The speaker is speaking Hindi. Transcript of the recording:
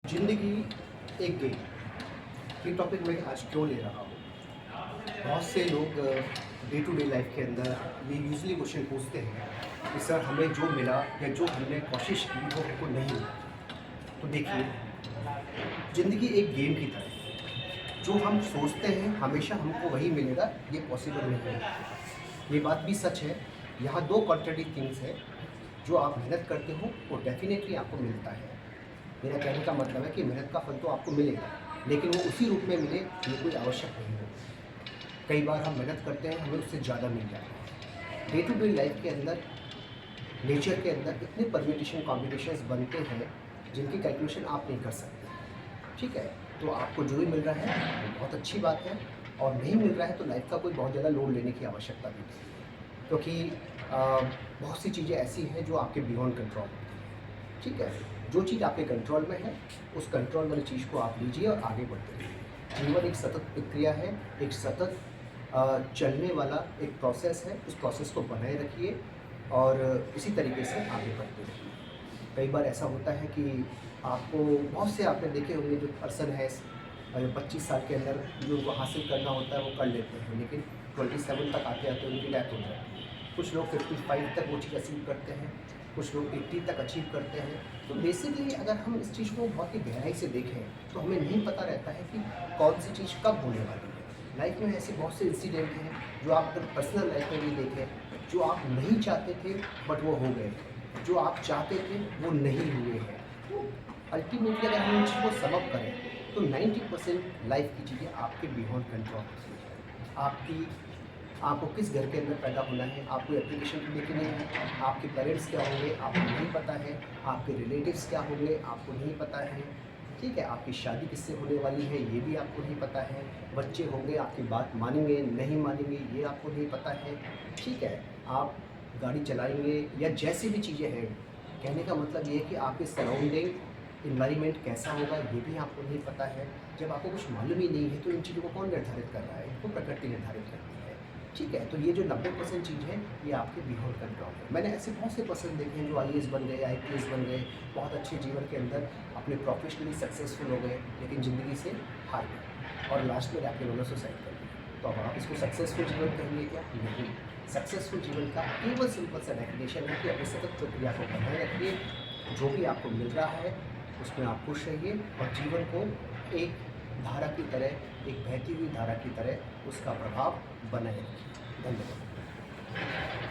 ज़िंदगी एक गेम, ये टॉपिक मैं आज क्यों ले रहा हूँ। बहुत से लोग डे टू डे लाइफ के अंदर ये यूजली क्वेश्चन पूछते हैं कि सर हमें जो मिला या जो हमने कोशिश की वो हमको नहीं मिला। तो देखिए, ज़िंदगी एक गेम की तरह है। जो हम सोचते हैं हमेशा हमको वही मिलेगा, ये पॉसिबल नहीं है। ये बात भी सच है। यहाँ दो कॉन्ट्राडिक्ट थिंग्स है। जो आप मेहनत करते हो वो डेफिनेटली आपको मिलता है। मेरा कहने का मतलब है कि मेहनत का फल तो आपको मिलेगा, लेकिन वो उसी रूप में मिले ये कोई आवश्यक नहीं है। कई बार हम मेहनत करते हैं, हमें उससे ज़्यादा मिल जाता है। डे टू डे लाइफ के अंदर, नेचर के अंदर इतने परम्यूटेशन कॉम्बिनेशंस बनते हैं जिनकी कैलकुलेशन आप नहीं कर सकते। ठीक है, तो आपको जो भी मिल रहा है वो बहुत अच्छी बात है, और नहीं मिल रहा है तो लाइफ का कोई बहुत ज़्यादा लोड लेने की आवश्यकता भी नहीं है, क्योंकि बहुत सी चीज़ें ऐसी हैं जो आपके बियॉन्ड कंट्रोल होती हैं। ठीक है, जो चीज़ आपके कंट्रोल में है उस कंट्रोल वाली चीज़ को आप लीजिए और आगे बढ़ते रहिए। जीवन एक सतत प्रक्रिया है, एक सतत चलने वाला एक प्रोसेस है। उस प्रोसेस को बनाए रखिए और इसी तरीके से आगे बढ़ते रहिए। कई बार ऐसा होता है कि आपको, बहुत से आपने देखे होंगे जो पर्सन है 25 साल के अंदर जो उनको हासिल करना होता है वो कर लेते हैं, लेकिन 27 तक आते आते उनकी डेथ हो जाती है। कुछ लोग 55 तक वो चीज़ अचीव करते हैं, कुछ लोग 80 तक अचीव करते हैं। तो बेसिकली अगर हम इस चीज़ को बहुत ही गहराई से देखें तो हमें नहीं पता रहता है कि कौन सी चीज़ कब होने वाली है। लाइफ में ऐसे बहुत से इंसिडेंट हैं जो आप अगर पर्सनल लाइफ में भी देखें, जो आप नहीं चाहते थे बट वो हो गए, जो आप चाहते थे वो नहीं हुए हैं। तो अल्टीमेटली अगर हम इन चीज़ को सबब करें तो 90% लाइफ की चीज़ें आपके बियॉन्ड कंट्रोल होती हैं। आपको किस घर के अंदर पैदा होना है, आपको एप्लीकेशन भी लेके नहीं है। आपके पेरेंट्स क्या होंगे आपको नहीं पता है, आपके रिलेटिव्स क्या होंगे आपको नहीं पता है। ठीक है, आपकी शादी किससे होने वाली है ये भी आपको नहीं पता है। बच्चे होंगे, आपकी बात मानेंगे नहीं मानेंगे ये आपको नहीं पता है। ठीक है, आप गाड़ी चलाएंगे या जैसी भी चीज़ें हैं, कहने का मतलब ये है कि आपके सराउंडिंग इन्वायरमेंट कैसा होगा ये भी आपको नहीं पता है। जब आपको कुछ मालूम ही नहीं है तो इन चीज़ों को कौन निर्धारित कर रहा है, इनको प्रकृति निर्धारित करती है। ठीक है, तो ये जो 90% चीज़ है ये आपके बियॉन्ड कंट्रोल है। मैंने ऐसे बहुत से पर्सन देखे हैं जो IAS बन गए, IPS बन गए, बहुत अच्छे जीवन के अंदर अपने प्रोफेशनली सक्सेसफुल हो गए, लेकिन ज़िंदगी से हार गए और लास्ट में जाके उन्होंने सुसाइड कर लिया। तो अब आप इसको सक्सेसफुल जीवन कहेंगे क्या? नहीं। सक्सेसफुल जीवन का केवल सिंपल सा डेफिनेशन है कि अपनी सतत प्रक्रिया को बनाए रखिए, जो भी आपको मिल रहा है उसमें आप खुश रहिए और जीवन को एक धारा की तरह, एक बहती हुई धारा की तरह उसका प्रभाव बनाए रखिए। धन्यवाद।